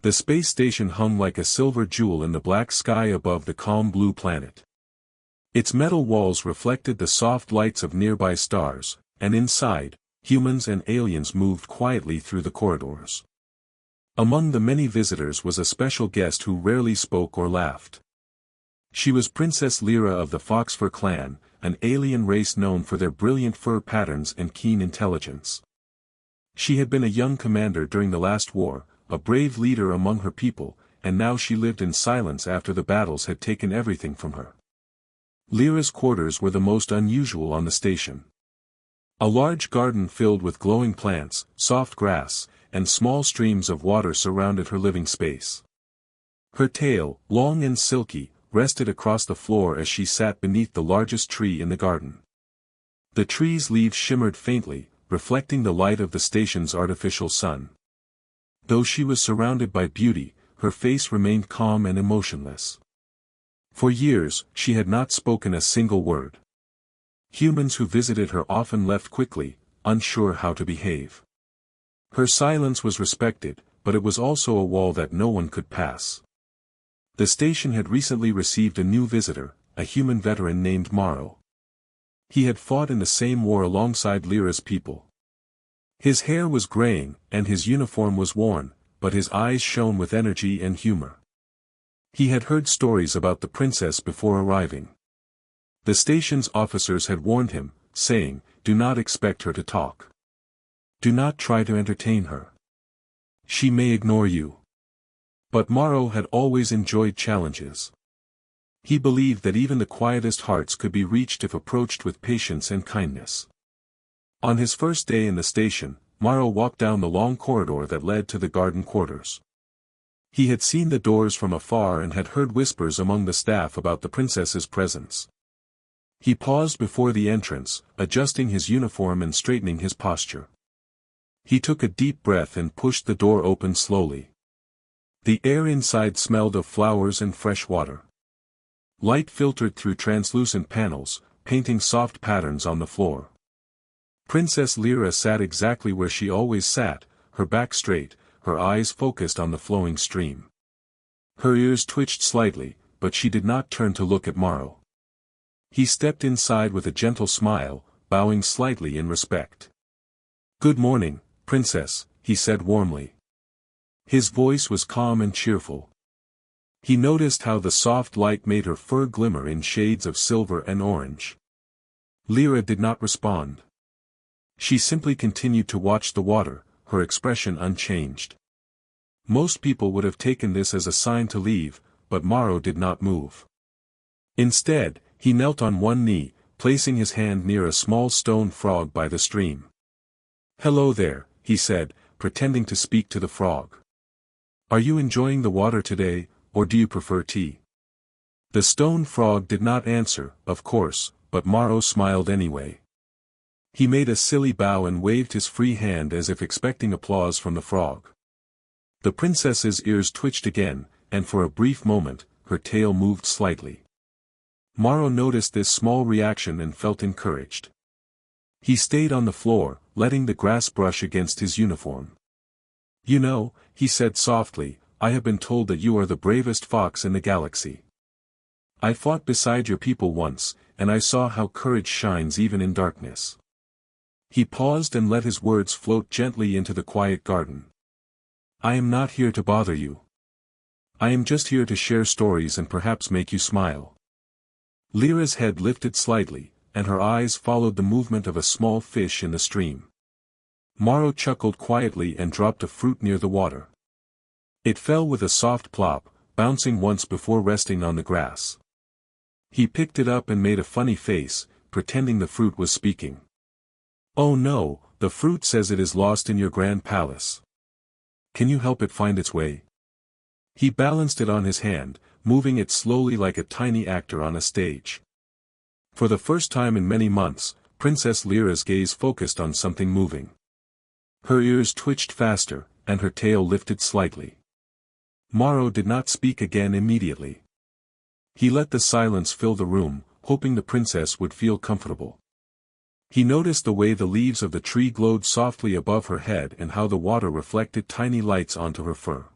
The space station hung like a silver jewel in the black sky above the calm blue planet. Its metal walls reflected the soft lights of nearby stars, and inside, humans and aliens moved quietly through the corridors. Among the many visitors was a special guest who rarely spoke or laughed. She was Princess Lyra of the Foxfur clan, an alien race known for their brilliant fur patterns and keen intelligence. She had been a young commander during the last war, a brave leader among her people, and now she lived in silence after the battles had taken everything from her. Lyra's quarters were the most unusual on the station. A large garden filled with glowing plants, soft grass, and small streams of water surrounded her living space. Her tail, long and silky, rested across the floor as she sat beneath the largest tree in the garden. The tree's leaves shimmered faintly, reflecting the light of the station's artificial sun. Though she was surrounded by beauty, her face remained calm and emotionless. For years, she had not spoken a single word. Humans who visited her often left quickly, unsure how to behave. Her silence was respected, but it was also a wall that no one could pass. The station had recently received a new visitor, a human veteran named Morrow. He had fought in the same war alongside Lyra's people. His hair was graying, and his uniform was worn, but his eyes shone with energy and humor. He had heard stories about the princess before arriving. The station's officers had warned him, saying, "Do not expect her to talk. Do not try to entertain her. She may ignore you." But Morrow had always enjoyed challenges. He believed that even the quietest hearts could be reached if approached with patience and kindness. On his first day in the station, Morrow walked down the long corridor that led to the garden quarters. He had seen the doors from afar and had heard whispers among the staff about the princess's presence. He paused before the entrance, adjusting his uniform and straightening his posture. He took a deep breath and pushed the door open slowly. The air inside smelled of flowers and fresh water. Light filtered through translucent panels, painting soft patterns on the floor. Princess Lyra sat exactly where she always sat, her back straight, her eyes focused on the flowing stream. Her ears twitched slightly, but she did not turn to look at Morrow. He stepped inside with a gentle smile, bowing slightly in respect. "Good morning, Princess," he said warmly. His voice was calm and cheerful. He noticed how the soft light made her fur glimmer in shades of silver and orange. Lyra did not respond. She simply continued to watch the water, her expression unchanged. Most people would have taken this as a sign to leave, but Morrow did not move. Instead, he knelt on one knee, placing his hand near a small stone frog by the stream. "Hello there," he said, pretending to speak to the frog. "Are you enjoying the water today, or do you prefer tea?" The stone frog did not answer, of course, but Morrow smiled anyway. He made a silly bow and waved his free hand as if expecting applause from the frog. The princess's ears twitched again, and for a brief moment, her tail moved slightly. Morrow noticed this small reaction and felt encouraged. He stayed on the floor, letting the grass brush against his uniform. "You know," he said softly, "I have been told that you are the bravest fox in the galaxy. I fought beside your people once, and I saw how courage shines even in darkness." He paused and let his words float gently into the quiet garden. "I am not here to bother you. I am just here to share stories and perhaps make you smile." Lyra's head lifted slightly, and her eyes followed the movement of a small fish in the stream. Morrow chuckled quietly and dropped a fruit near the water. It fell with a soft plop, bouncing once before resting on the grass. He picked it up and made a funny face, pretending the fruit was speaking. "Oh no, the fruit says it is lost in your grand palace. Can you help it find its way?" He balanced it on his hand, moving it slowly like a tiny actor on a stage. For the first time in many months, Princess Lyra's gaze focused on something moving. Her ears twitched faster, and her tail lifted slightly. Morrow did not speak again immediately. He let the silence fill the room, hoping the princess would feel comfortable. He noticed the way the leaves of the tree glowed softly above her head and how the water reflected tiny lights onto her fur.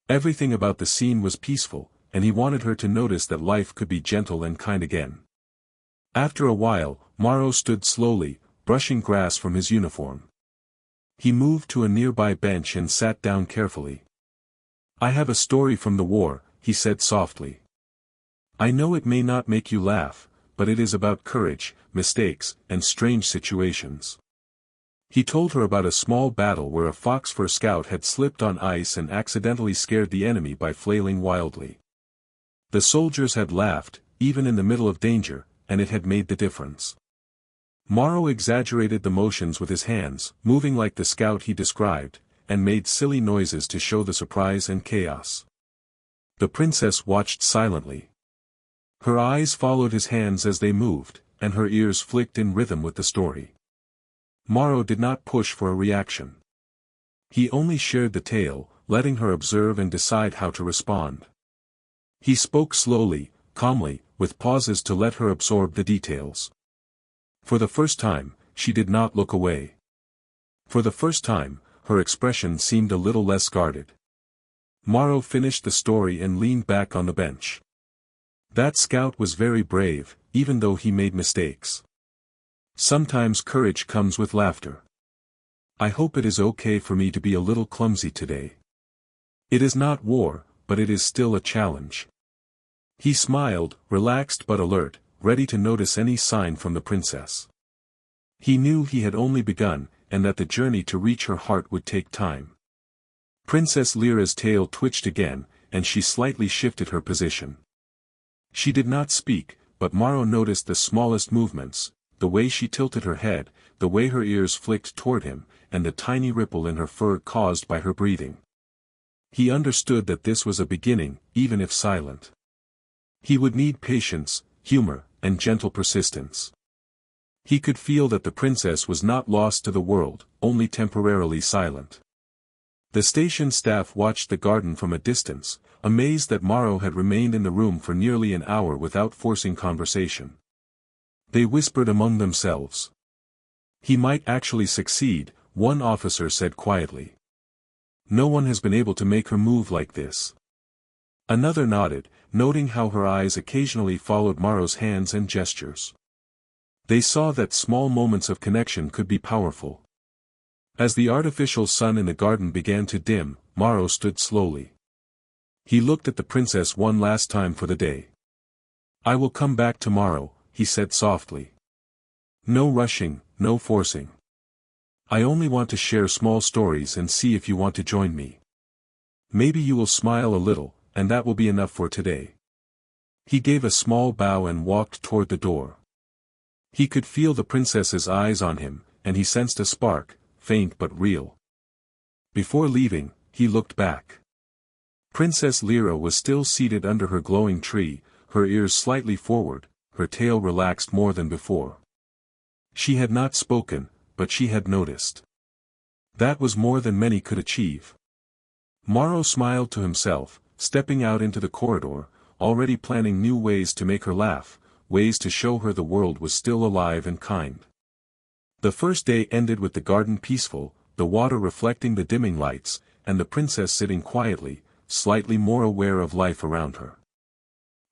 Everything about the scene was peaceful, and he wanted her to notice that life could be gentle and kind again. After a while, Morrow stood slowly, brushing grass from his uniform. He moved to a nearby bench and sat down carefully. "I have a story from the war," he said softly. "I know it may not make you laugh, but it is about courage, mistakes, and strange situations." He told her about a small battle where a fox fur scout had slipped on ice and accidentally scared the enemy by flailing wildly. The soldiers had laughed, even in the middle of danger, and it had made the difference. Morrow exaggerated the motions with his hands, moving like the scout he described, and made silly noises to show the surprise and chaos. The princess watched silently. Her eyes followed his hands as they moved, and her ears flicked in rhythm with the story. Morrow did not push for a reaction. He only shared the tale, letting her observe and decide how to respond. He spoke slowly, calmly, with pauses to let her absorb the details. For the first time, she did not look away. For the first time, her expression seemed a little less guarded. Morrow finished the story and leaned back on the bench. "That scout was very brave, even though he made mistakes. Sometimes courage comes with laughter. I hope it is okay for me to be a little clumsy today. It is not war, but it is still a challenge." He smiled, relaxed but alert, ready to notice any sign from the princess. He knew he had only begun, and that the journey to reach her heart would take time. Princess Lyra's tail twitched again, and she slightly shifted her position. She did not speak, but Morrow noticed the smallest movements, the way she tilted her head, the way her ears flicked toward him, and the tiny ripple in her fur caused by her breathing. He understood that this was a beginning, even if silent. He would need patience, humor, and gentle persistence. He could feel that the princess was not lost to the world, only temporarily silent. The station staff watched the garden from a distance, amazed that Morrow had remained in the room for nearly an hour without forcing conversation. They whispered among themselves. "He might actually succeed," one officer said quietly. "No one has been able to make her move like this." Another nodded, noting how her eyes occasionally followed Morrow's hands and gestures. They saw that small moments of connection could be powerful. As the artificial sun in the garden began to dim, Morrow stood slowly. He looked at the princess one last time for the day. "I will come back tomorrow," he said softly. "No rushing, no forcing. I only want to share small stories and see if you want to join me. Maybe you will smile a little, and that will be enough for today." He gave a small bow and walked toward the door. He could feel the princess's eyes on him, and he sensed a spark, faint but real. Before leaving, he looked back. Princess Lyra was still seated under her glowing tree, her ears slightly forward, her tail relaxed more than before. She had not spoken, but she had noticed. That was more than many could achieve. Morrow smiled to himself, stepping out into the corridor, already planning new ways to make her laugh, ways to show her the world was still alive and kind. The first day ended with the garden peaceful, the water reflecting the dimming lights, and the princess sitting quietly, slightly more aware of life around her.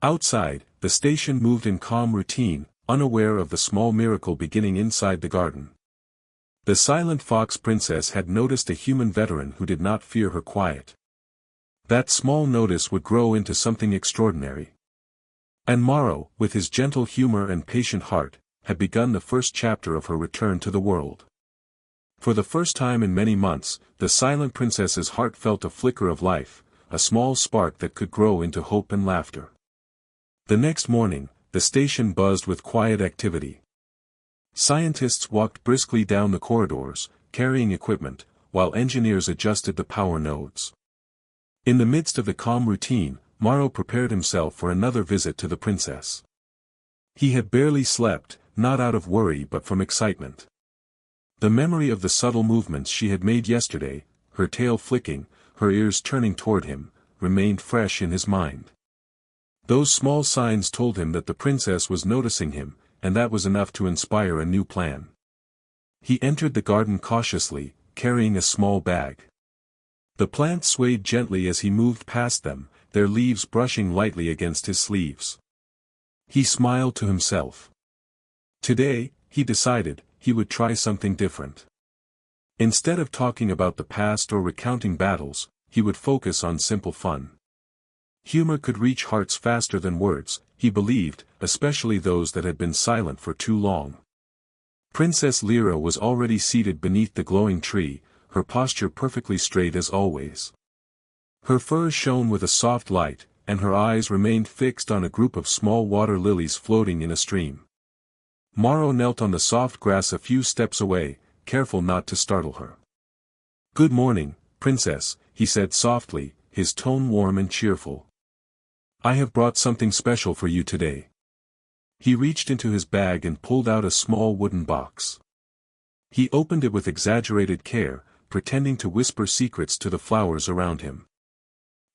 Outside, the station moved in calm routine, unaware of the small miracle beginning inside the garden. The silent fox princess had noticed a human veteran who did not fear her quiet. That small notice would grow into something extraordinary. And Morrow, with his gentle humor and patient heart, had begun the first chapter of her return to the world. For the first time in many months, the silent princess's heart felt a flicker of life, a small spark that could grow into hope and laughter. The next morning, the station buzzed with quiet activity. Scientists walked briskly down the corridors, carrying equipment, while engineers adjusted the power nodes. In the midst of the calm routine, Morrow prepared himself for another visit to the princess. He had barely slept, not out of worry but from excitement. The memory of the subtle movements she had made yesterday, her tail flicking, her ears turning toward him, remained fresh in his mind. Those small signs told him that the princess was noticing him, and that was enough to inspire a new plan. He entered the garden cautiously, carrying a small bag. The plants swayed gently as he moved past them, their leaves brushing lightly against his sleeves. He smiled to himself. Today, he decided, he would try something different. Instead of talking about the past or recounting battles, he would focus on simple fun. Humor could reach hearts faster than words, he believed, especially those that had been silent for too long. Princess Lyra was already seated beneath the glowing tree, her posture perfectly straight as always. Her fur shone with a soft light, and her eyes remained fixed on a group of small water lilies floating in a stream. Morrow knelt on the soft grass a few steps away, careful not to startle her. "Good morning, Princess," he said softly, his tone warm and cheerful. "I have brought something special for you today." He reached into his bag and pulled out a small wooden box. He opened it with exaggerated care, pretending to whisper secrets to the flowers around him.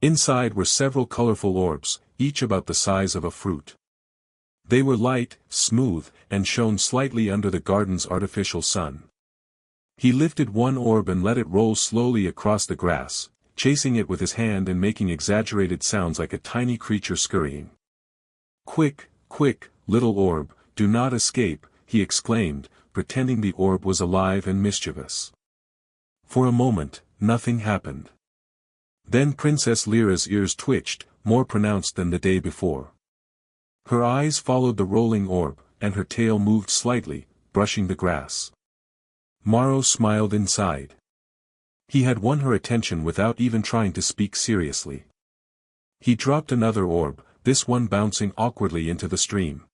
Inside were several colorful orbs, each about the size of a fruit. They were light, smooth, and shone slightly under the garden's artificial sun. He lifted one orb and let it roll slowly across the grass, chasing it with his hand and making exaggerated sounds like a tiny creature scurrying. "Quick, quick, little orb, do not escape," he exclaimed, pretending the orb was alive and mischievous. For a moment, nothing happened. Then Princess Lyra's ears twitched, more pronounced than the day before. Her eyes followed the rolling orb, and her tail moved slightly, brushing the grass. Morrow smiled inside. He had won her attention without even trying to speak seriously. He dropped another orb, this one bouncing awkwardly into the stream.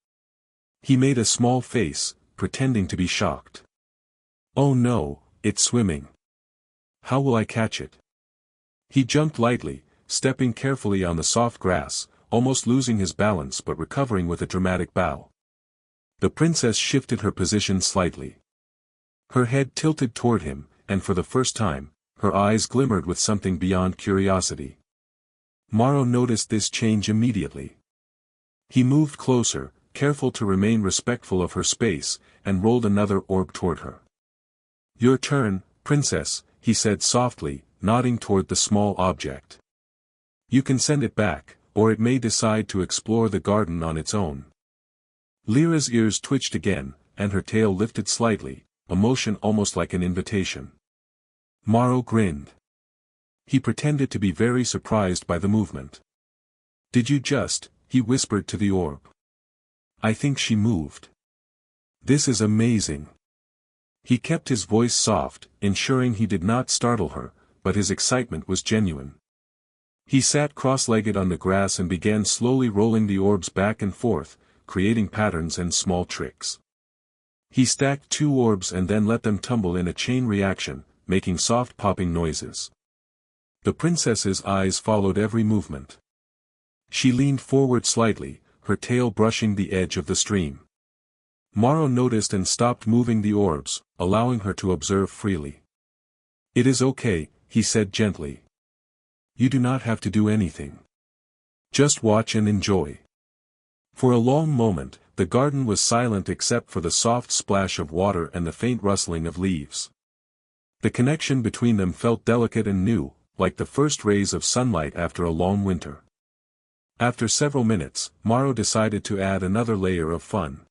He made a small face, pretending to be shocked. "Oh no, it's swimming. How will I catch it?" He jumped lightly, stepping carefully on the soft grass, almost losing his balance but recovering with a dramatic bow. The princess shifted her position slightly. Her head tilted toward him, and for the first time, her eyes glimmered with something beyond curiosity. Morrow noticed this change immediately. He moved closer, careful to remain respectful of her space, and rolled another orb toward her. "Your turn, Princess," he said softly, nodding toward the small object. "You can send it back, or it may decide to explore the garden on its own." Lyra's ears twitched again, and her tail lifted slightly, a motion almost like an invitation. Morrow grinned. He pretended to be very surprised by the movement. "Did you just," he whispered to the orb. "I think she moved. This is amazing." He kept his voice soft, ensuring he did not startle her, but his excitement was genuine. He sat cross-legged on the grass and began slowly rolling the orbs back and forth, creating patterns and small tricks. He stacked 2 orbs and then let them tumble in a chain reaction, making soft popping noises. The princess's eyes followed every movement. She leaned forward slightly, her tail brushing the edge of the stream. Morrow noticed and stopped moving the orbs, allowing her to observe freely. "It is okay," he said gently. "You do not have to do anything. Just watch and enjoy." For a long moment, the garden was silent except for the soft splash of water and the faint rustling of leaves. The connection between them felt delicate and new, like the first rays of sunlight after a long winter. After several minutes, Morrow decided to add another layer of fun.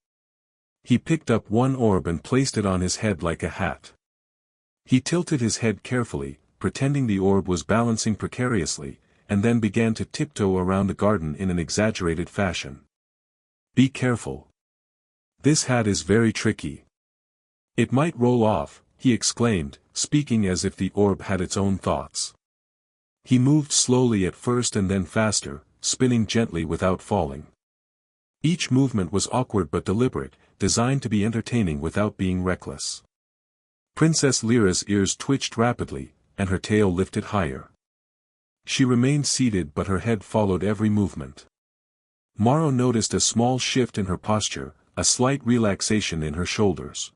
He picked up one orb and placed it on his head like a hat. He tilted his head carefully, pretending the orb was balancing precariously, and then began to tiptoe around the garden in an exaggerated fashion. "Be careful. This hat is very tricky. It might roll off," he exclaimed, speaking as if the orb had its own thoughts. He moved slowly at first and then faster, spinning gently without falling. Each movement was awkward but deliberate, designed to be entertaining without being reckless. Princess Lyra's ears twitched rapidly, and her tail lifted higher. She remained seated but her head followed every movement. Morrow noticed a small shift in her posture, a slight relaxation in her shoulders.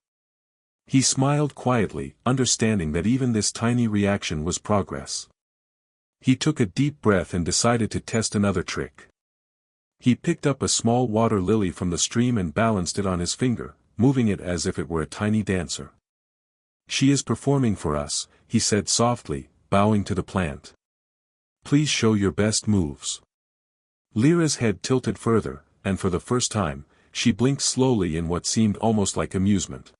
He smiled quietly, understanding that even this tiny reaction was progress. He took a deep breath and decided to test another trick. He picked up a small water lily from the stream and balanced it on his finger, moving it as if it were a tiny dancer. "She is performing for us," he said softly, bowing to the plant. "Please show your best moves." Lyra's head tilted further, and for the first time, she blinked slowly in what seemed almost like amusement.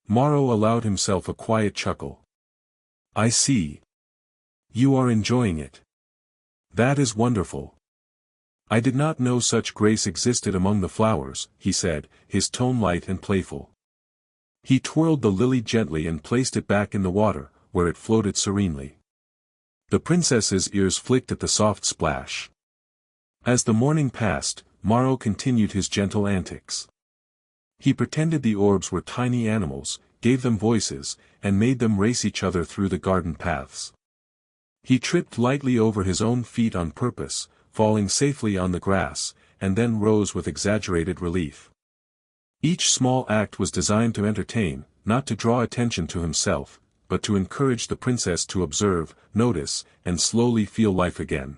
Morrow allowed himself a quiet chuckle. "I see. You are enjoying it. That is wonderful. I did not know such grace existed among the flowers," he said, his tone light and playful. He twirled the lily gently and placed it back in the water, where it floated serenely. The princess's ears flicked at the soft splash. As the morning passed, Morrow continued his gentle antics. He pretended the orbs were tiny animals, gave them voices, and made them race each other through the garden paths. He tripped lightly over his own feet on purpose, falling safely on the grass, and then rose with exaggerated relief. Each small act was designed to entertain, not to draw attention to himself, but to encourage the princess to observe, notice, and slowly feel life again.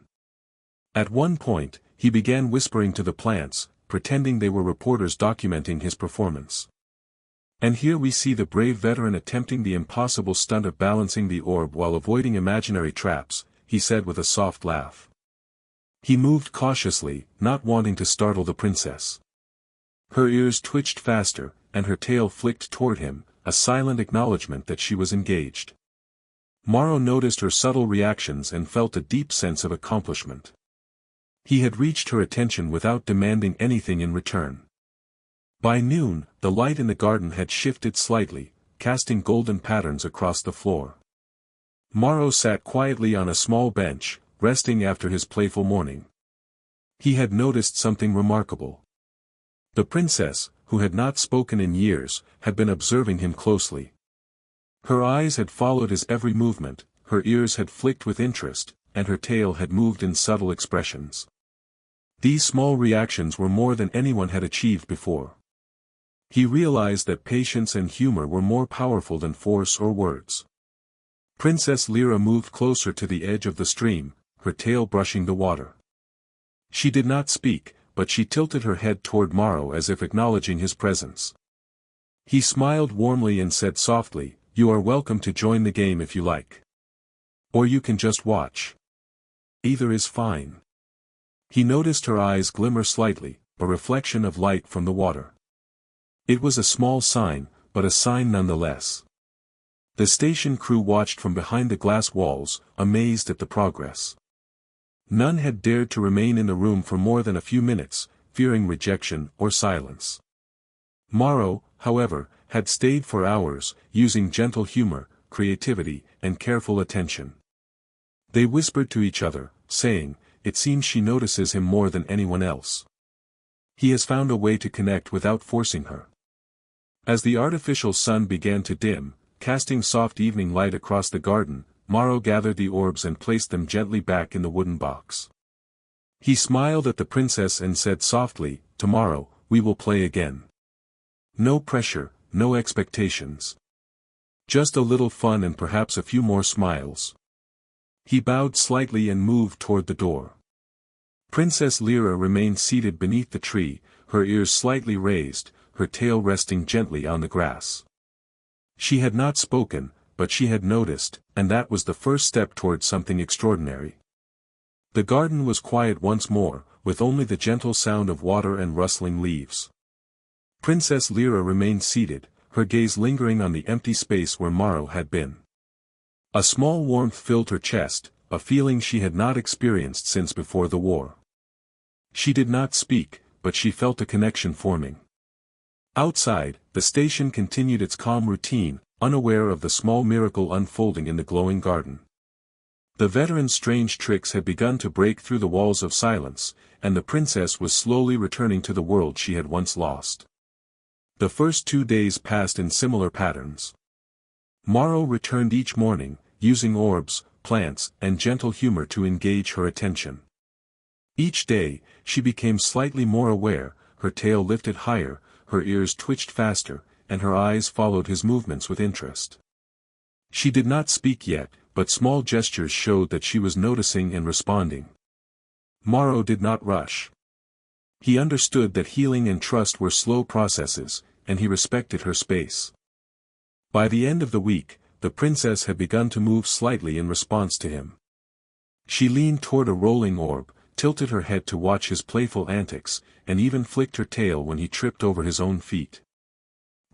At one point, he began whispering to the plants, pretending they were reporters documenting his performance. "And here we see the brave veteran attempting the impossible stunt of balancing the orb while avoiding imaginary traps," he said with a soft laugh. He moved cautiously, not wanting to startle the princess. Her ears twitched faster, and her tail flicked toward him, a silent acknowledgement that she was engaged. Morrow noticed her subtle reactions and felt a deep sense of accomplishment. He had reached her attention without demanding anything in return. By noon, the light in the garden had shifted slightly, casting golden patterns across the floor. Morrow sat quietly on a small bench, resting after his playful morning. He had noticed something remarkable. The princess, who had not spoken in years, had been observing him closely. Her eyes had followed his every movement, her ears had flicked with interest, and her tail had moved in subtle expressions. These small reactions were more than anyone had achieved before. He realized that patience and humor were more powerful than force or words. Princess Lyra moved closer to the edge of the stream, her tail brushing the water. She did not speak, but she tilted her head toward Morrow as if acknowledging his presence. He smiled warmly and said softly, "You are welcome to join the game if you like. Or you can just watch. Either is fine." He noticed her eyes glimmer slightly, a reflection of light from the water. It was a small sign, but a sign nonetheless. The station crew watched from behind the glass walls, amazed at the progress. None had dared to remain in the room for more than a few minutes, fearing rejection or silence. Morrow, however, had stayed for hours, using gentle humor, creativity, and careful attention. They whispered to each other, saying, "It seems she notices him more than anyone else. He has found a way to connect without forcing her." As the artificial sun began to dim, casting soft evening light across the garden, Morrow gathered the orbs and placed them gently back in the wooden box. He smiled at the princess and said softly, "Tomorrow, we will play again. No pressure, no expectations. Just a little fun and perhaps a few more smiles." He bowed slightly and moved toward the door. Princess Lyra remained seated beneath the tree, her ears slightly raised, her tail resting gently on the grass. She had not spoken, but she had noticed, and that was the first step toward something extraordinary. The garden was quiet once more, with only the gentle sound of water and rustling leaves. Princess Lyra remained seated, her gaze lingering on the empty space where Morrow had been. A small warmth filled her chest, a feeling she had not experienced since before the war. She did not speak, but she felt a connection forming. Outside, the station continued its calm routine, unaware of the small miracle unfolding in the glowing garden. The veteran's strange tricks had begun to break through the walls of silence, and the princess was slowly returning to the world she had once lost. The first 2 days passed in similar patterns. Morrow returned each morning, using orbs, plants, and gentle humor to engage her attention. Each day, she became slightly more aware, her tail lifted higher, her ears twitched faster, and her eyes followed his movements with interest. She did not speak yet, but small gestures showed that she was noticing and responding. Morrow did not rush. He understood that healing and trust were slow processes, and he respected her space. By the end of the week, the princess had begun to move slightly in response to him. She leaned toward a rolling orb, tilted her head to watch his playful antics, and even flicked her tail when he tripped over his own feet.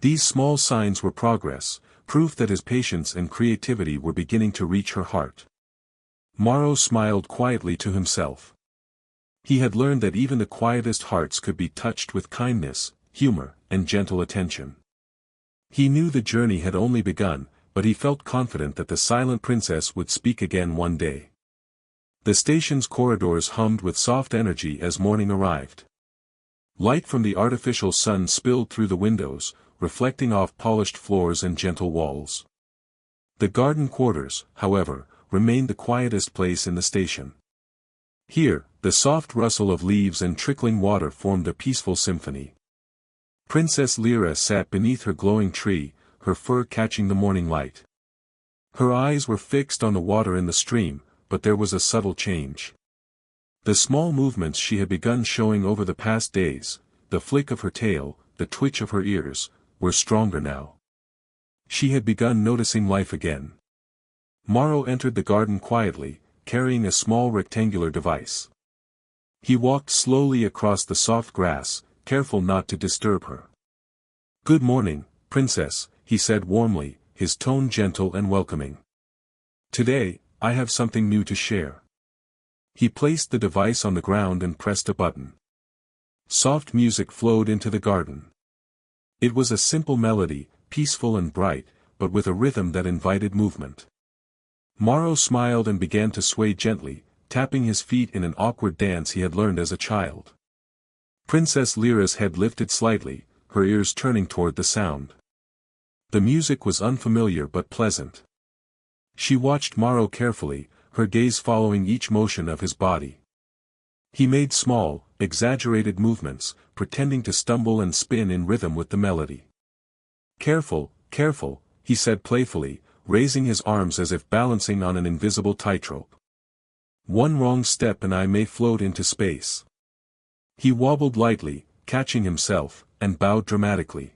These small signs were progress, proof that his patience and creativity were beginning to reach her heart. Morrow smiled quietly to himself. He had learned that even the quietest hearts could be touched with kindness, humor, and gentle attention. He knew the journey had only begun, but he felt confident that the silent princess would speak again one day. The station's corridors hummed with soft energy as morning arrived. Light from the artificial sun spilled through the windows, reflecting off polished floors and gentle walls. The garden quarters, however, remained the quietest place in the station. Here, the soft rustle of leaves and trickling water formed a peaceful symphony. Princess Lyra sat beneath her glowing tree, her fur catching the morning light. Her eyes were fixed on the water in the stream, but there was a subtle change. The small movements she had begun showing over the past days, the flick of her tail, the twitch of her ears, were stronger now. She had begun noticing life again. Morrow entered the garden quietly, carrying a small rectangular device. He walked slowly across the soft grass, careful not to disturb her. "Good morning, Princess," he said warmly, his tone gentle and welcoming. "Today, I have something new to share." He placed the device on the ground and pressed a button. Soft music flowed into the garden. It was a simple melody, peaceful and bright, but with a rhythm that invited movement. Morrow smiled and began to sway gently, tapping his feet in an awkward dance he had learned as a child. Princess Lyra's head lifted slightly, her ears turning toward the sound. The music was unfamiliar but pleasant. She watched Morrow carefully, her gaze following each motion of his body. He made small, exaggerated movements, pretending to stumble and spin in rhythm with the melody. "Careful, careful," he said playfully, raising his arms as if balancing on an invisible tightrope. "One wrong step and I may float into space." He wobbled lightly, catching himself, and bowed dramatically.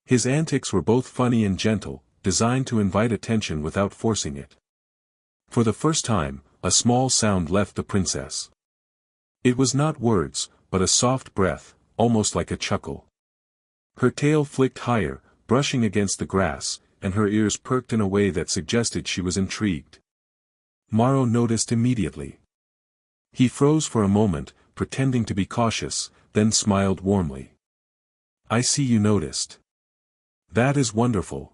His antics were both funny and gentle, designed to invite attention without forcing it. For the first time, a small sound left the princess. It was not words, but a soft breath, almost like a chuckle. Her tail flicked higher, brushing against the grass, and her ears perked in a way that suggested she was intrigued. Morrow noticed immediately. He froze for a moment, pretending to be cautious, then smiled warmly. "I see you noticed. That is wonderful.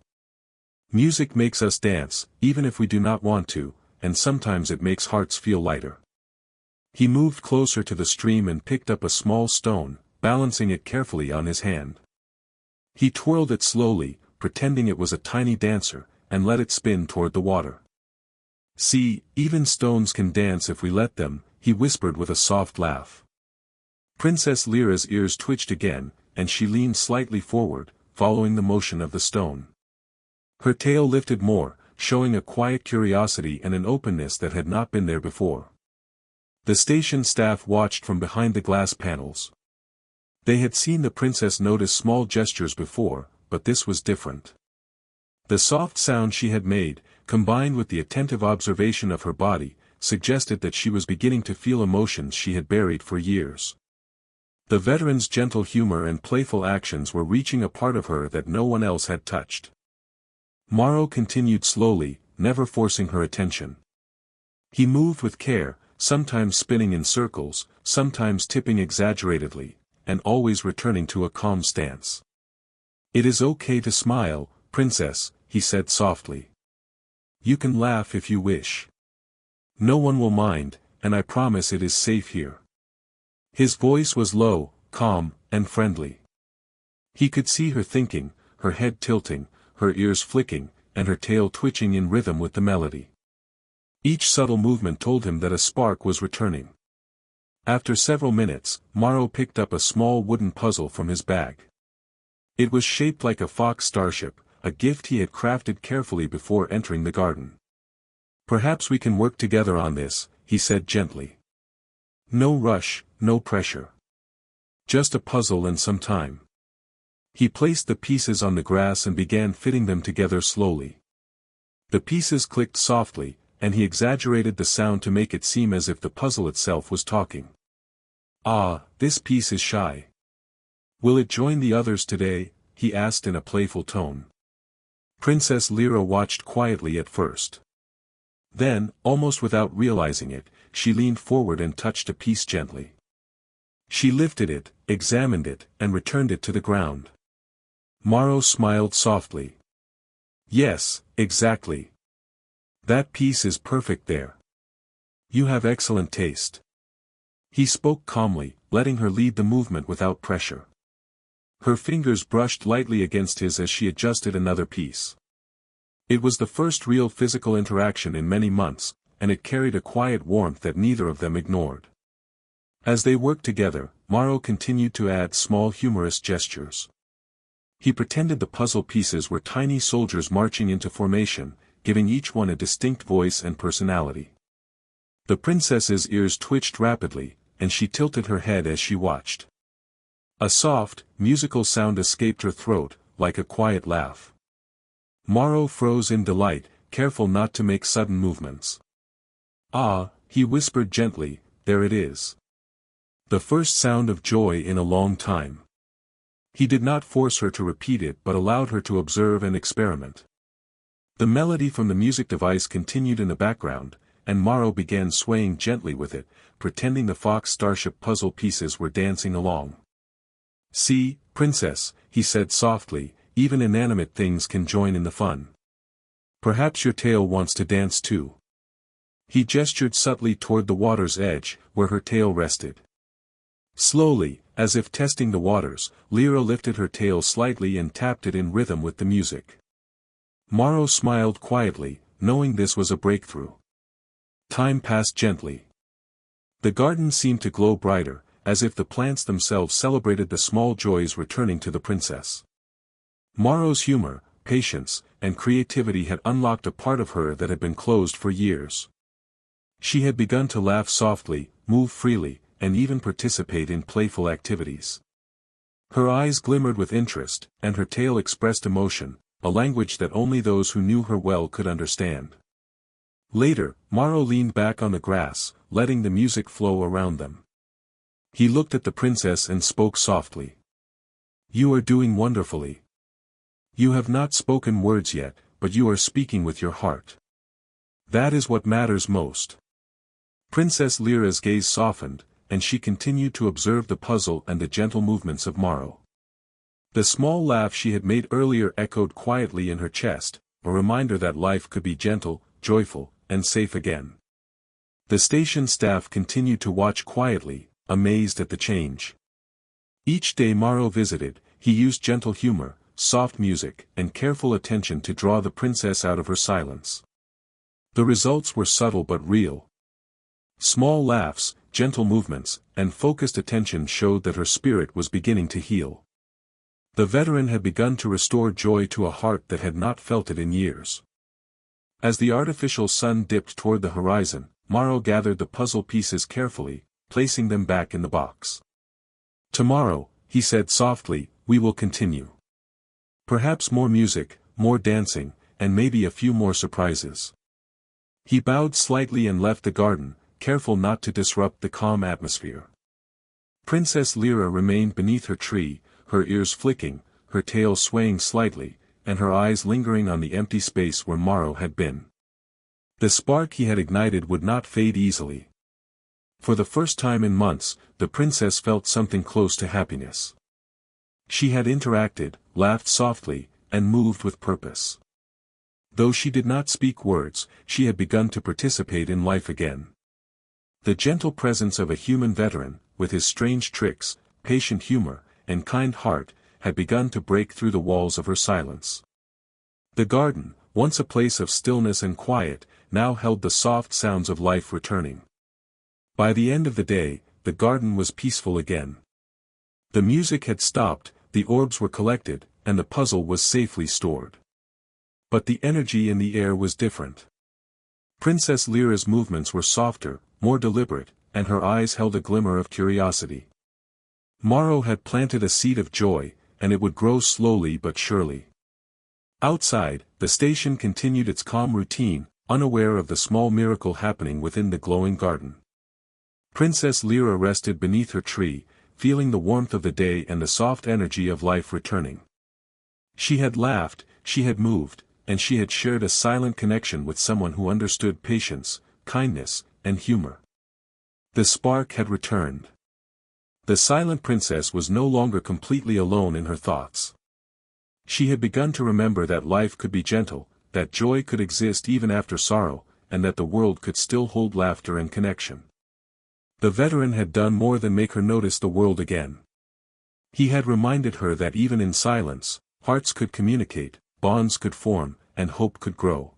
Music makes us dance, even if we do not want to, and sometimes it makes hearts feel lighter." He moved closer to the stream and picked up a small stone, balancing it carefully on his hand. He twirled it slowly, pretending it was a tiny dancer, and let it spin toward the water. "See, even stones can dance if we let them," he whispered with a soft laugh. Princess Lyra's ears twitched again, and she leaned slightly forward, following the motion of the stone. Her tail lifted more, showing a quiet curiosity and an openness that had not been there before. The station staff watched from behind the glass panels. They had seen the princess notice small gestures before, but this was different. The soft sound she had made, combined with the attentive observation of her body, suggested that she was beginning to feel emotions she had buried for years. The veteran's gentle humor and playful actions were reaching a part of her that no one else had touched. Morrow continued slowly, never forcing her attention. He moved with care, sometimes spinning in circles, sometimes tipping exaggeratedly, and always returning to a calm stance. "It is okay to smile, Princess," he said softly. "You can laugh if you wish. No one will mind, and I promise it is safe here." His voice was low, calm, and friendly. He could see her thinking, her head tilting, her ears flicking, and her tail twitching in rhythm with the melody. Each subtle movement told him that a spark was returning. After several minutes, Morrow picked up a small wooden puzzle from his bag. It was shaped like a fox starship, a gift he had crafted carefully before entering the garden. "Perhaps we can work together on this," he said gently. "No rush, no pressure. Just a puzzle and some time." He placed the pieces on the grass and began fitting them together slowly. The pieces clicked softly, and he exaggerated the sound to make it seem as if the puzzle itself was talking. "Ah, this piece is shy. Will it join the others today?" he asked in a playful tone. Princess Lyra watched quietly at first. Then, almost without realizing it, she leaned forward and touched a piece gently. She lifted it, examined it, and returned it to the ground. Morrow smiled softly. "Yes, exactly. That piece is perfect there. You have excellent taste." He spoke calmly, letting her lead the movement without pressure. Her fingers brushed lightly against his as she adjusted another piece. It was the first real physical interaction in many months, and it carried a quiet warmth that neither of them ignored. As they worked together, Morrow continued to add small humorous gestures. He pretended the puzzle pieces were tiny soldiers marching into formation, giving each one a distinct voice and personality. The princess's ears twitched rapidly, and she tilted her head as she watched. A soft, musical sound escaped her throat, like a quiet laugh. Morrow froze in delight, careful not to make sudden movements. "Ah," he whispered gently, "there it is. The first sound of joy in a long time." He did not force her to repeat it but allowed her to observe and experiment. The melody from the music device continued in the background, and Morrow began swaying gently with it, pretending the Fox Starship puzzle pieces were dancing along. "See, Princess," he said softly, "even inanimate things can join in the fun. Perhaps your tail wants to dance too." He gestured subtly toward the water's edge, where her tail rested. Slowly, as if testing the waters, Lyra lifted her tail slightly and tapped it in rhythm with the music. Morrow smiled quietly, knowing this was a breakthrough. Time passed gently. The garden seemed to glow brighter, as if the plants themselves celebrated the small joys returning to the princess. Morrow's humor, patience, and creativity had unlocked a part of her that had been closed for years. She had begun to laugh softly, move freely, and even participate in playful activities. Her eyes glimmered with interest, and her tail expressed emotion, a language that only those who knew her well could understand. Later, Morrow leaned back on the grass, letting the music flow around them. He looked at the princess and spoke softly. "You are doing wonderfully. You have not spoken words yet, but you are speaking with your heart. That is what matters most." Princess Lyra's gaze softened, and she continued to observe the puzzle and the gentle movements of Morrow. The small laugh she had made earlier echoed quietly in her chest, a reminder that life could be gentle, joyful, and safe again. The station staff continued to watch quietly, amazed at the change. Each day Morrow visited, he used gentle humor, soft music, and careful attention to draw the princess out of her silence. The results were subtle but real. Small laughs, gentle movements, and focused attention showed that her spirit was beginning to heal. The veteran had begun to restore joy to a heart that had not felt it in years. As the artificial sun dipped toward the horizon, Morrow gathered the puzzle pieces carefully, placing them back in the box. "Tomorrow," he said softly, "we will continue. Perhaps more music, more dancing, and maybe a few more surprises." He bowed slightly and left the garden, careful not to disrupt the calm atmosphere. Princess Lyra remained beneath her tree, her ears flicking, her tail swaying slightly, and her eyes lingering on the empty space where Morrow had been. The spark he had ignited would not fade easily. For the first time in months, the princess felt something close to happiness. She had interacted, laughed softly, and moved with purpose. Though she did not speak words, she had begun to participate in life again. The gentle presence of a human veteran, with his strange tricks, patient humor, and kind heart, had begun to break through the walls of her silence. The garden, once a place of stillness and quiet, now held the soft sounds of life returning. By the end of the day, the garden was peaceful again. The music had stopped, the orbs were collected, and the puzzle was safely stored. But the energy in the air was different. Princess Lyra's movements were softer, more deliberate, and her eyes held a glimmer of curiosity. Morrow had planted a seed of joy, and it would grow slowly but surely. Outside, the station continued its calm routine, unaware of the small miracle happening within the glowing garden. Princess Lyra rested beneath her tree, feeling the warmth of the day and the soft energy of life returning. She had laughed, she had moved, and she had shared a silent connection with someone who understood patience, kindness, and humor. The spark had returned. The silent princess was no longer completely alone in her thoughts. She had begun to remember that life could be gentle, that joy could exist even after sorrow, and that the world could still hold laughter and connection. The veteran had done more than make her notice the world again. He had reminded her that even in silence, hearts could communicate, bonds could form, and hope could grow.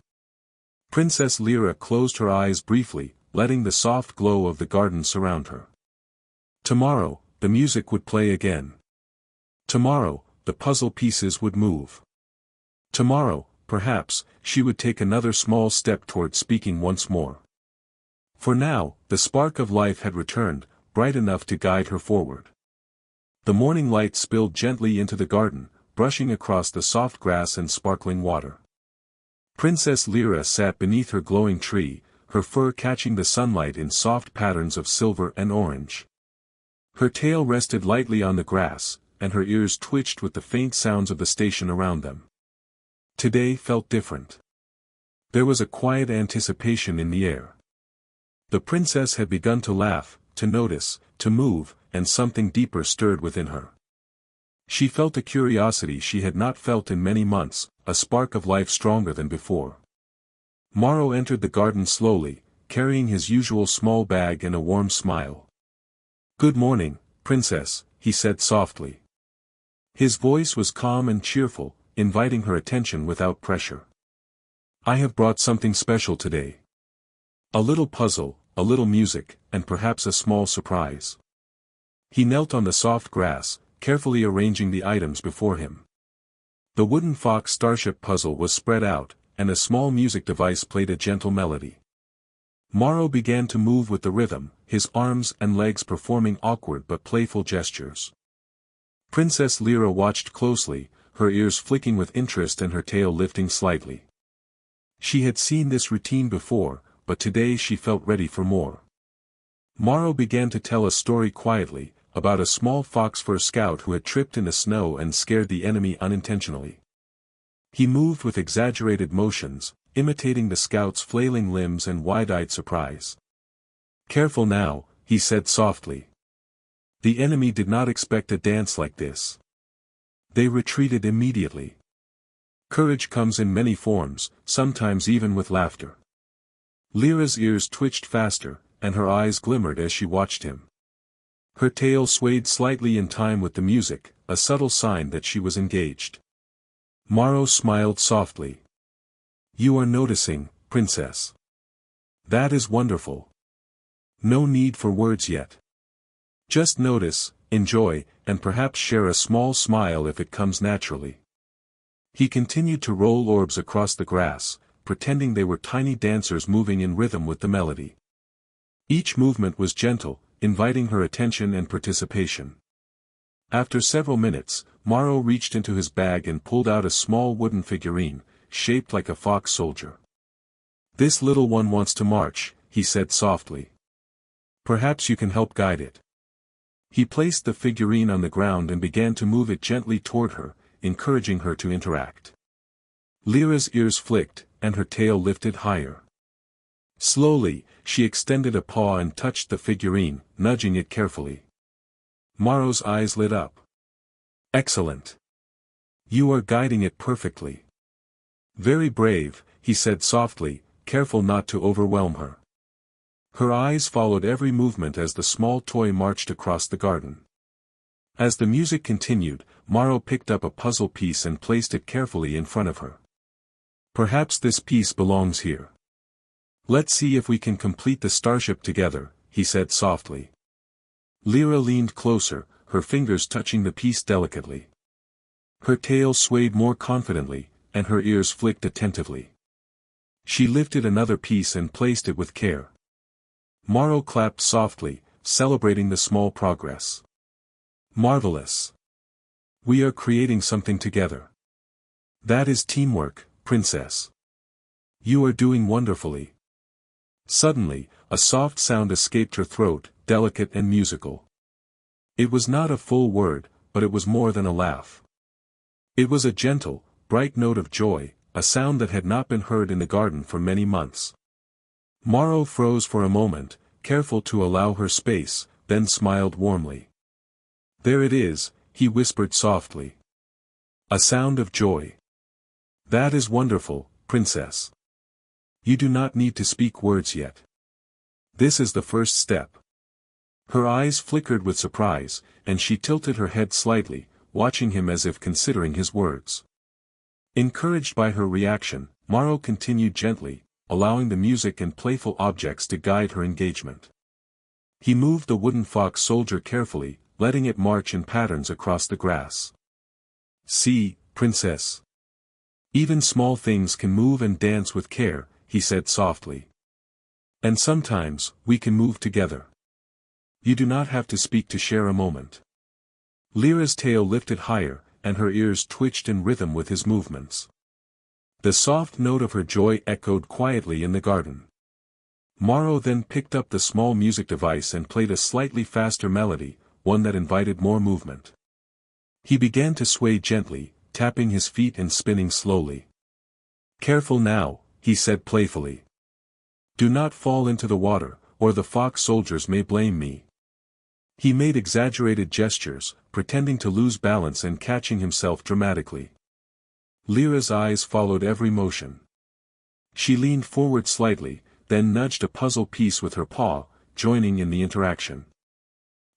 Princess Lyra closed her eyes briefly, letting the soft glow of the garden surround her. Tomorrow, the music would play again. Tomorrow, the puzzle pieces would move. Tomorrow, perhaps, she would take another small step toward speaking once more. For now, the spark of life had returned, bright enough to guide her forward. The morning light spilled gently into the garden, brushing across the soft grass and sparkling water. Princess Lyra sat beneath her glowing tree, her fur catching the sunlight in soft patterns of silver and orange. Her tail rested lightly on the grass, and her ears twitched with the faint sounds of the station around them. Today felt different. There was a quiet anticipation in the air. The princess had begun to laugh, to notice, to move, and something deeper stirred within her. She felt a curiosity she had not felt in many months, a spark of life stronger than before. Morrow entered the garden slowly, carrying his usual small bag and a warm smile. "Good morning, princess," he said softly. His voice was calm and cheerful, inviting her attention without pressure. "I have brought something special today. A little puzzle, a little music, and perhaps a small surprise." He knelt on the soft grass, carefully arranging the items before him. The wooden fox starship puzzle was spread out, and a small music device played a gentle melody. Morrow began to move with the rhythm, his arms and legs performing awkward but playful gestures. Princess Lyra watched closely, her ears flicking with interest and her tail lifting slightly. She had seen this routine before, but today she felt ready for more. Morrow began to tell a story quietly, about a small fox fur scout who had tripped in the snow and scared the enemy unintentionally. He moved with exaggerated motions, imitating the scout's flailing limbs and wide-eyed surprise. "Careful now," he said softly. The enemy did not expect a dance like this. They retreated immediately. Courage comes in many forms, sometimes even with laughter. Lyra's ears twitched faster, and her eyes glimmered as she watched him. Her tail swayed slightly in time with the music, a subtle sign that she was engaged. Morrow smiled softly. "You are noticing, princess. That is wonderful. No need for words yet. Just notice, enjoy, and perhaps share a small smile if it comes naturally." He continued to roll orbs across the grass, pretending they were tiny dancers moving in rhythm with the melody. Each movement was gentle, inviting her attention and participation. After several minutes, Morrow reached into his bag and pulled out a small wooden figurine, shaped like a fox soldier. "This little one wants to march," he said softly. "Perhaps you can help guide it." He placed the figurine on the ground and began to move it gently toward her, encouraging her to interact. Lyra's ears flicked, and her tail lifted higher. Slowly, she extended a paw and touched the figurine, nudging it carefully. Morrow's eyes lit up. "Excellent. You are guiding it perfectly." "Very brave," he said softly, careful not to overwhelm her. Her eyes followed every movement as the small toy marched across the garden. As the music continued, Morrow picked up a puzzle piece and placed it carefully in front of her. "Perhaps this piece belongs here. Let's see if we can complete the starship together," he said softly. Lyra leaned closer, her fingers touching the piece delicately. Her tail swayed more confidently, and her ears flicked attentively. She lifted another piece and placed it with care. Morrow clapped softly, celebrating the small progress. "Marvelous. We are creating something together." That is teamwork, Princess. You are doing wonderfully. Suddenly, a soft sound escaped her throat, delicate and musical. It was not a full word, but it was more than a laugh. It was a gentle, bright note of joy, a sound that had not been heard in the garden for many months. Morrow froze for a moment, careful to allow her space, then smiled warmly. There it is, he whispered softly. A sound of joy. That is wonderful, Princess. You do not need to speak words yet. This is the first step. Her eyes flickered with surprise, and she tilted her head slightly, watching him as if considering his words. Encouraged by her reaction, Morrow continued gently, allowing the music and playful objects to guide her engagement. He moved the wooden fox soldier carefully, letting it march in patterns across the grass. See, Princess. Even small things can move and dance with care, he said softly. And sometimes, we can move together. You do not have to speak to share a moment. Lyra's tail lifted higher, and her ears twitched in rhythm with his movements. The soft note of her joy echoed quietly in the garden. Morrow then picked up the small music device and played a slightly faster melody, one that invited more movement. He began to sway gently, tapping his feet and spinning slowly. Careful now, he said playfully. Do not fall into the water, or the fox soldiers may blame me. He made exaggerated gestures, pretending to lose balance and catching himself dramatically. Lyra's eyes followed every motion. She leaned forward slightly, then nudged a puzzle piece with her paw, joining in the interaction.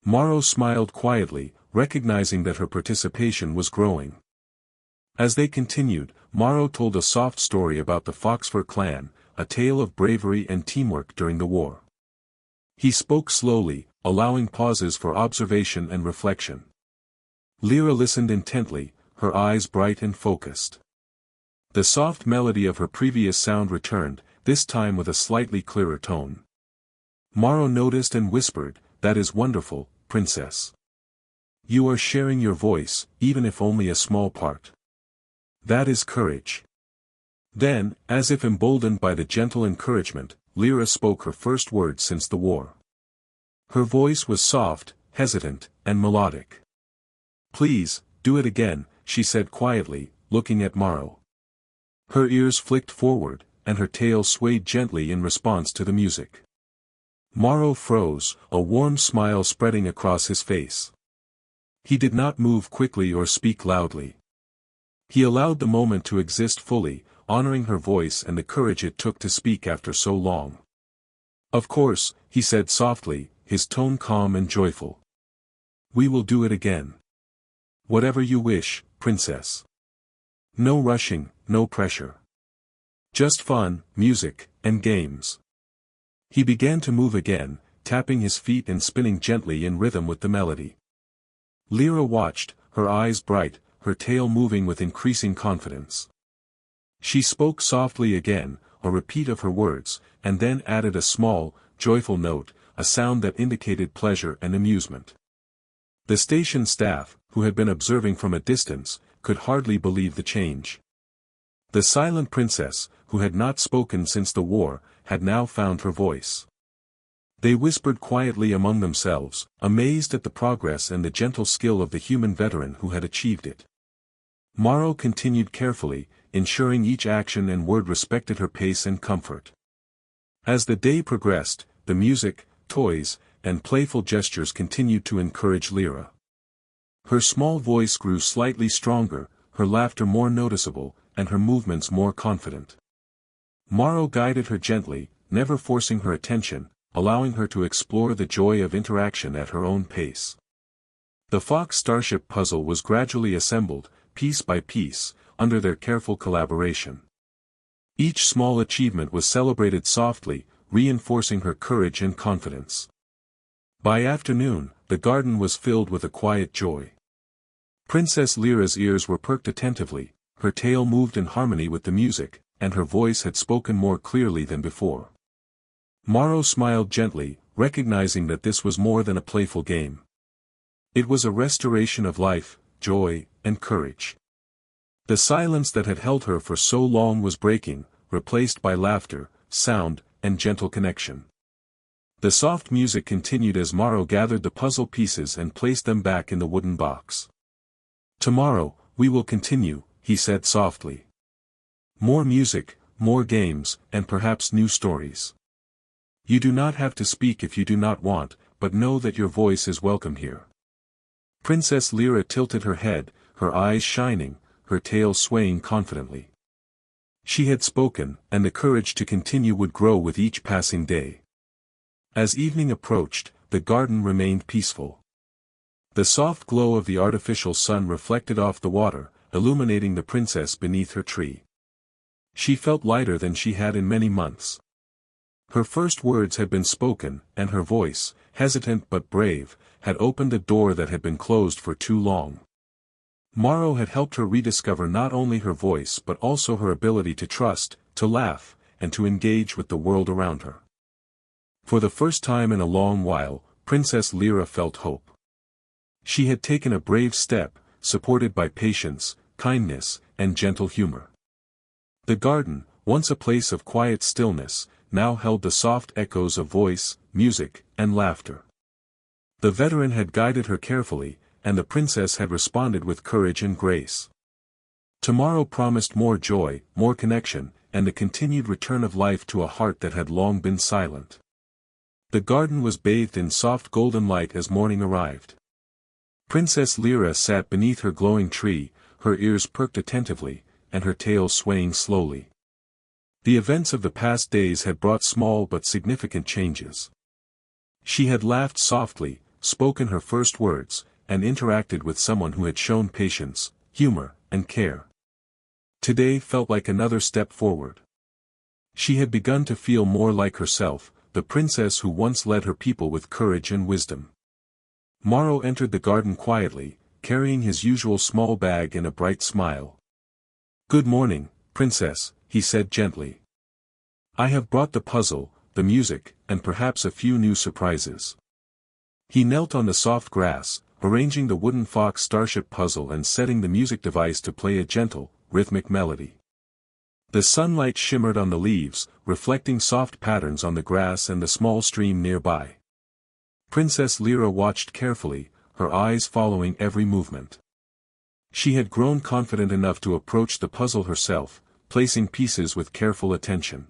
Morrow smiled quietly, recognizing that her participation was growing. As they continued, Morrow told a soft story about the Foxfur clan, a tale of bravery and teamwork during the war. He spoke slowly, allowing pauses for observation and reflection. Lyra listened intently, her eyes bright and focused. The soft melody of her previous sound returned, this time with a slightly clearer tone. Morrow noticed and whispered, "That is wonderful, Princess. You are sharing your voice, even if only a small part. That is courage." Then, as if emboldened by the gentle encouragement, Lyra spoke her first words since the war. Her voice was soft, hesitant, and melodic. "Please, do it again," she said quietly, looking at Morrow. Her ears flicked forward, and her tail swayed gently in response to the music. Morrow froze, a warm smile spreading across his face. He did not move quickly or speak loudly. He allowed the moment to exist fully, honoring her voice and the courage it took to speak after so long. "Of course," he said softly, his tone calm and joyful. "We will do it again. Whatever you wish, Princess. No rushing, no pressure. Just fun, music, and games." He began to move again, tapping his feet and spinning gently in rhythm with the melody. Lyra watched, her eyes bright, her tail moving with increasing confidence. She spoke softly again, a repeat of her words, and then added a small, joyful note, a sound that indicated pleasure and amusement. The station staff, who had been observing from a distance, could hardly believe the change. The silent princess, who had not spoken since the war, had now found her voice. They whispered quietly among themselves, amazed at the progress and the gentle skill of the human veteran who had achieved it. Morrow continued carefully, ensuring each action and word respected her pace and comfort. As the day progressed, the music, toys, and playful gestures continued to encourage Lyra. Her small voice grew slightly stronger, her laughter more noticeable, and her movements more confident. Morrow guided her gently, never forcing her attention, allowing her to explore the joy of interaction at her own pace. The Fox Starship puzzle was gradually assembled, piece by piece, under their careful collaboration. Each small achievement was celebrated softly, reinforcing her courage and confidence. By afternoon, the garden was filled with a quiet joy. Princess Lyra's ears were perked attentively, her tail moved in harmony with the music, and her voice had spoken more clearly than before. Morrow smiled gently, recognizing that this was more than a playful game. It was a restoration of life, joy, and courage. The silence that had held her for so long was breaking, replaced by laughter, sound, and gentle connection. The soft music continued as Morrow gathered the puzzle pieces and placed them back in the wooden box. "Tomorrow, we will continue," he said softly. "More music, more games, and perhaps new stories. You do not have to speak if you do not want, but know that your voice is welcome here." Princess Lyra tilted her head, her eyes shining, her tail swaying confidently. She had spoken, and the courage to continue would grow with each passing day. As evening approached, the garden remained peaceful. The soft glow of the artificial sun reflected off the water, illuminating the princess beneath her tree. She felt lighter than she had in many months. Her first words had been spoken, and her voice, hesitant but brave, had opened a door that had been closed for too long. Morrow had helped her rediscover not only her voice but also her ability to trust, to laugh, and to engage with the world around her. For the first time in a long while, Princess Lyra felt hope. She had taken a brave step, supported by patience, kindness, and gentle humor. The garden, once a place of quiet stillness, now held the soft echoes of voice, music, and laughter. The veteran had guided her carefully, and the princess had responded with courage and grace. Tomorrow promised more joy, more connection, and the continued return of life to a heart that had long been silent. The garden was bathed in soft golden light as morning arrived. Princess Lyra sat beneath her glowing tree, her ears perked attentively, and her tail swaying slowly. The events of the past days had brought small but significant changes. She had laughed softly, spoken her first words, and interacted with someone who had shown patience, humor, and care. Today felt like another step forward. She had begun to feel more like herself, the princess who once led her people with courage and wisdom. Morrow entered the garden quietly, carrying his usual small bag and a bright smile. "Good morning, Princess," he said gently. "I have brought the puzzle, the music, and perhaps a few new surprises." He knelt on the soft grass, arranging the wooden fox starship puzzle and setting the music device to play a gentle, rhythmic melody. The sunlight shimmered on the leaves, reflecting soft patterns on the grass and the small stream nearby. Princess Lyra watched carefully, her eyes following every movement. She had grown confident enough to approach the puzzle herself, placing pieces with careful attention.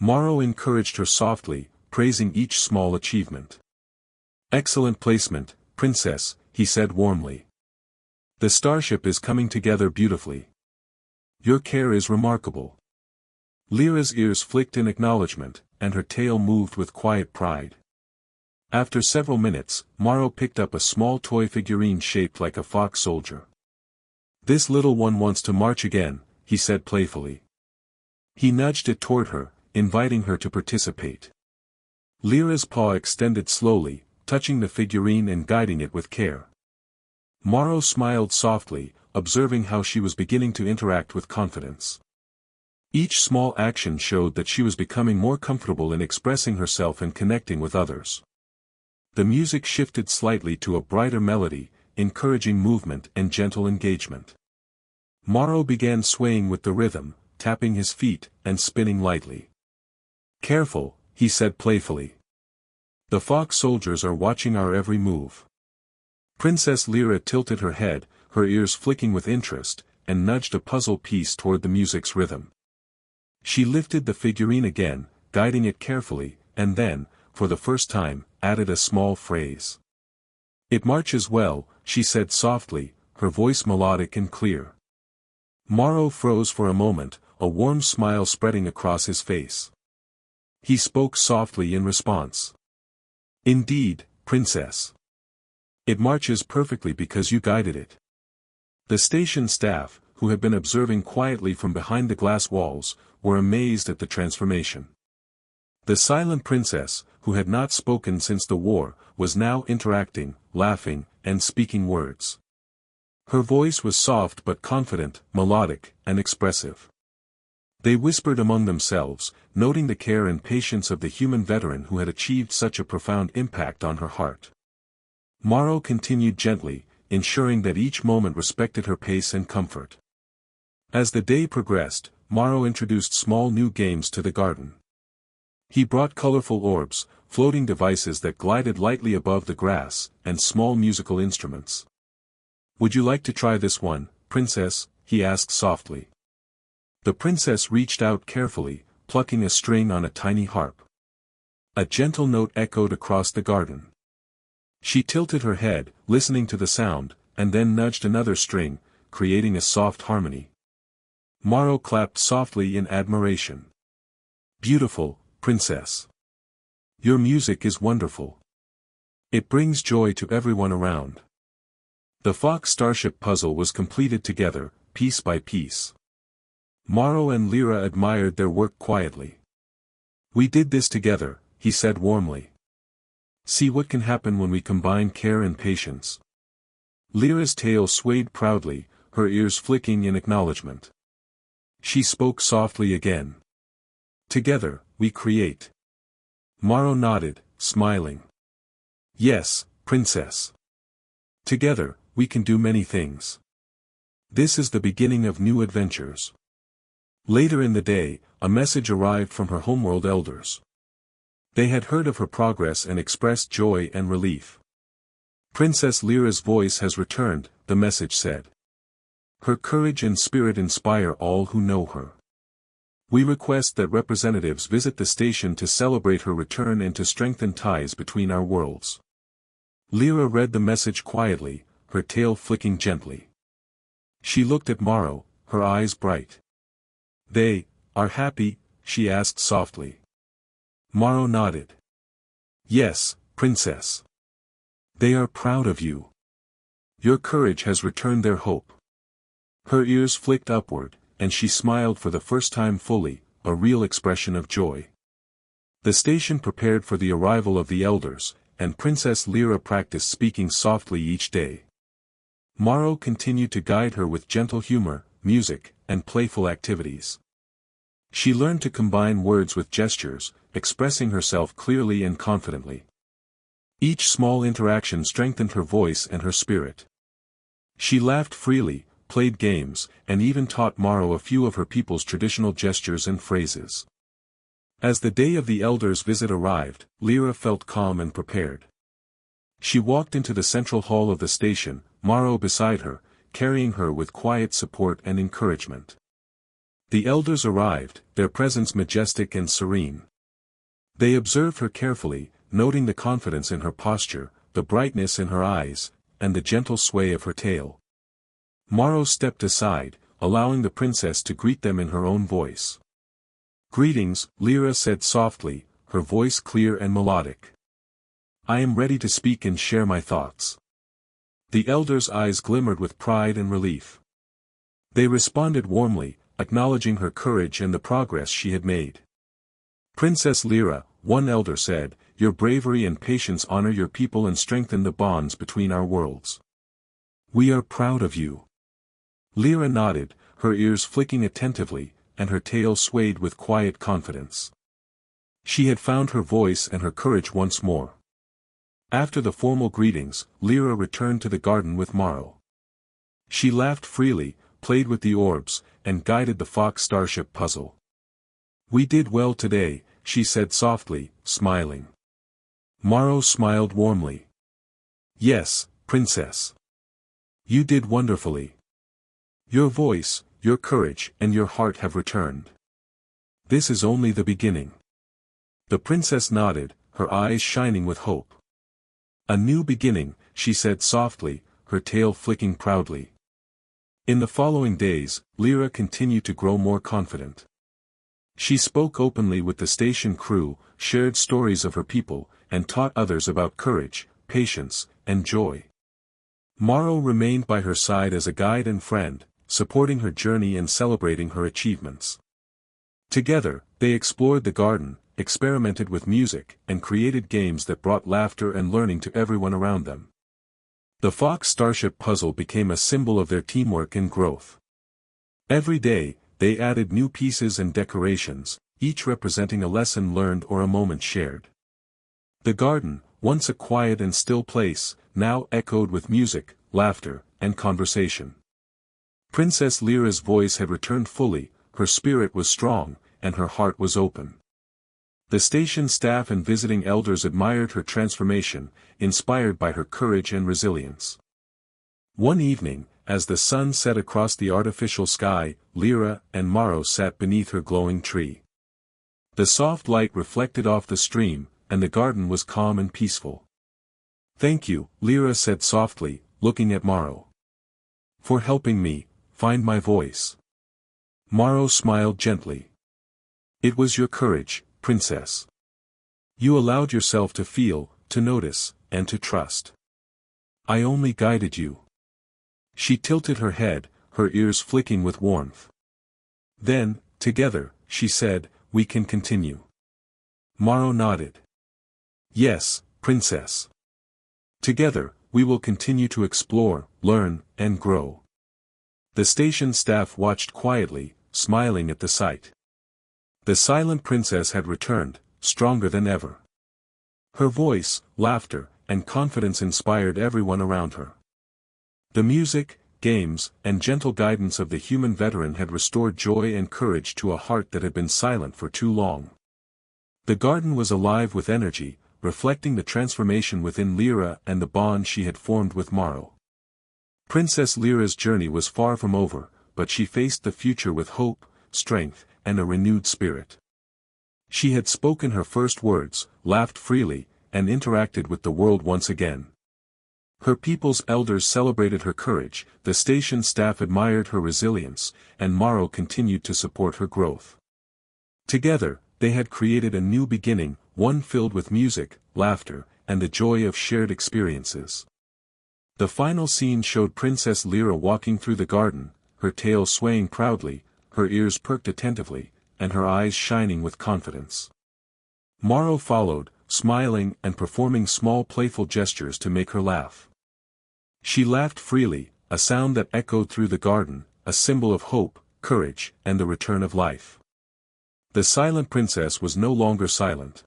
Morrow encouraged her softly, praising each small achievement. "Excellent placement, Princess," he said warmly. "The starship is coming together beautifully. Your care is remarkable." Lyra's ears flicked in acknowledgement, and her tail moved with quiet pride. After several minutes, Morrow picked up a small toy figurine shaped like a fox soldier. "This little one wants to march again," he said playfully. He nudged it toward her, inviting her to participate. Lyra's paw extended slowly, touching the figurine and guiding it with care. Morrow smiled softly, observing how she was beginning to interact with confidence. Each small action showed that she was becoming more comfortable in expressing herself and connecting with others. The music shifted slightly to a brighter melody, encouraging movement and gentle engagement. Morrow began swaying with the rhythm, tapping his feet, and spinning lightly. "Careful," he said playfully. "The fox soldiers are watching our every move." Princess Lyra tilted her head, her ears flicking with interest, and nudged a puzzle piece toward the music's rhythm. She lifted the figurine again, guiding it carefully, and then, for the first time, added a small phrase. "It marches well," she said softly, her voice melodic and clear. Morrow froze for a moment, a warm smile spreading across his face. He spoke softly in response. "Indeed, Princess. It marches perfectly because you guided it." The station staff, who had been observing quietly from behind the glass walls, were amazed at the transformation. The silent princess, who had not spoken since the war, was now interacting, laughing, and speaking words. Her voice was soft but confident, melodic, and expressive. They whispered among themselves, noting the care and patience of the human veteran who had achieved such a profound impact on her heart. Morrow continued gently, ensuring that each moment respected her pace and comfort. As the day progressed, Morrow introduced small new games to the garden. He brought colorful orbs, floating devices that glided lightly above the grass, and small musical instruments. "Would you like to try this one, Princess?" he asked softly. The princess reached out carefully, plucking a string on a tiny harp. A gentle note echoed across the garden. She tilted her head, listening to the sound, and then nudged another string, creating a soft harmony. Morrow clapped softly in admiration. "Beautiful, Princess. Your music is wonderful. It brings joy to everyone around." The Fox starship puzzle was completed together, piece by piece. Morrow and Lyra admired their work quietly. "We did this together," he said warmly. "See what can happen when we combine care and patience." Lyra's tail swayed proudly, her ears flicking in acknowledgement. She spoke softly again. "Together, we create." Morrow nodded, smiling. "Yes, Princess. Together, we can do many things. This is the beginning of new adventures." Later in the day, a message arrived from her homeworld elders. They had heard of her progress and expressed joy and relief. "Princess Lyra's voice has returned," the message said. "Her courage and spirit inspire all who know her. We request that representatives visit the station to celebrate her return and to strengthen ties between our worlds." Lyra read the message quietly, her tail flicking gently. She looked at Morrow, her eyes bright. "They are happy?" she asked softly. Morrow nodded. "Yes, Princess. They are proud of you. Your courage has returned their hope." Her ears flicked upward, and she smiled for the first time fully, a real expression of joy. The station prepared for the arrival of the elders, and Princess Lyra practiced speaking softly each day. Morrow continued to guide her with gentle humor, music, and playful activities. She learned to combine words with gestures, expressing herself clearly and confidently. Each small interaction strengthened her voice and her spirit. She laughed freely, played games, and even taught Morrow a few of her people's traditional gestures and phrases. As the day of the elders' visit arrived, Lyra felt calm and prepared. She walked into the central hall of the station, Morrow beside her, carrying her with quiet support and encouragement. The elders arrived, their presence majestic and serene. They observed her carefully, noting the confidence in her posture, the brightness in her eyes, and the gentle sway of her tail. Morrow stepped aside, allowing the princess to greet them in her own voice. "Greetings," Lyra said softly, her voice clear and melodic. "I am ready to speak and share my thoughts." The elders' eyes glimmered with pride and relief. They responded warmly, acknowledging her courage and the progress she had made. "Princess Lyra," one elder said, "your bravery and patience honor your people and strengthen the bonds between our worlds. We are proud of you." Lyra nodded, her ears flicking attentively, and her tail swayed with quiet confidence. She had found her voice and her courage once more. After the formal greetings, Lyra returned to the garden with Morrow. She laughed freely, played with the orbs, and guided the Fox starship puzzle. "We did well today," she said softly, smiling. Morrow smiled warmly. "Yes, Princess. You did wonderfully. Your voice, your courage, and your heart have returned. This is only the beginning." The princess nodded, her eyes shining with hope. "A new beginning," she said softly, her tail flicking proudly. In the following days, Lyra continued to grow more confident. She spoke openly with the station crew, shared stories of her people, and taught others about courage, patience, and joy. Morrow remained by her side as a guide and friend, supporting her journey and celebrating her achievements. Together, they explored the garden, experimented with music, and created games that brought laughter and learning to everyone around them. The Fox starship puzzle became a symbol of their teamwork and growth. Every day, they added new pieces and decorations, each representing a lesson learned or a moment shared. The garden, once a quiet and still place, now echoed with music, laughter, and conversation. Princess Lyra's voice had returned fully, her spirit was strong, and her heart was open. The station staff and visiting elders admired her transformation, inspired by her courage and resilience. One evening, as the sun set across the artificial sky, Lyra and Morrow sat beneath her glowing tree. The soft light reflected off the stream, and the garden was calm and peaceful. "Thank you," Lyra said softly, looking at Morrow, "for helping me find my voice." Morrow smiled gently. "It was your courage, Princess. You allowed yourself to feel, to notice, and to trust. I only guided you." She tilted her head, her ears flicking with warmth. "Then, together," she said, "we can continue." Morrow nodded. "Yes, Princess. Together, we will continue to explore, learn, and grow." The station staff watched quietly, smiling at the sight. The silent princess had returned, stronger than ever. Her voice, laughter, and confidence inspired everyone around her. The music, games, and gentle guidance of the human veteran had restored joy and courage to a heart that had been silent for too long. The garden was alive with energy, reflecting the transformation within Lyra and the bond she had formed with Morrow. Princess Lyra's journey was far from over, but she faced the future with hope, strength, and a renewed spirit. She had spoken her first words, laughed freely, and interacted with the world once again. Her people's elders celebrated her courage, the station staff admired her resilience, and Morrow continued to support her growth. Together, they had created a new beginning, one filled with music, laughter, and the joy of shared experiences. The final scene showed Princess Lyra walking through the garden, her tail swaying proudly, her ears perked attentively, and her eyes shining with confidence. Morrow followed, smiling and performing small playful gestures to make her laugh. She laughed freely, a sound that echoed through the garden, a symbol of hope, courage, and the return of life. The silent princess was no longer silent.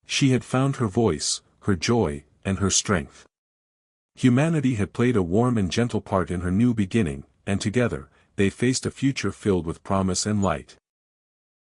She had found her voice, her joy, and her strength. Humanity had played a warm and gentle part in her new beginning, and together, they faced a future filled with promise and light.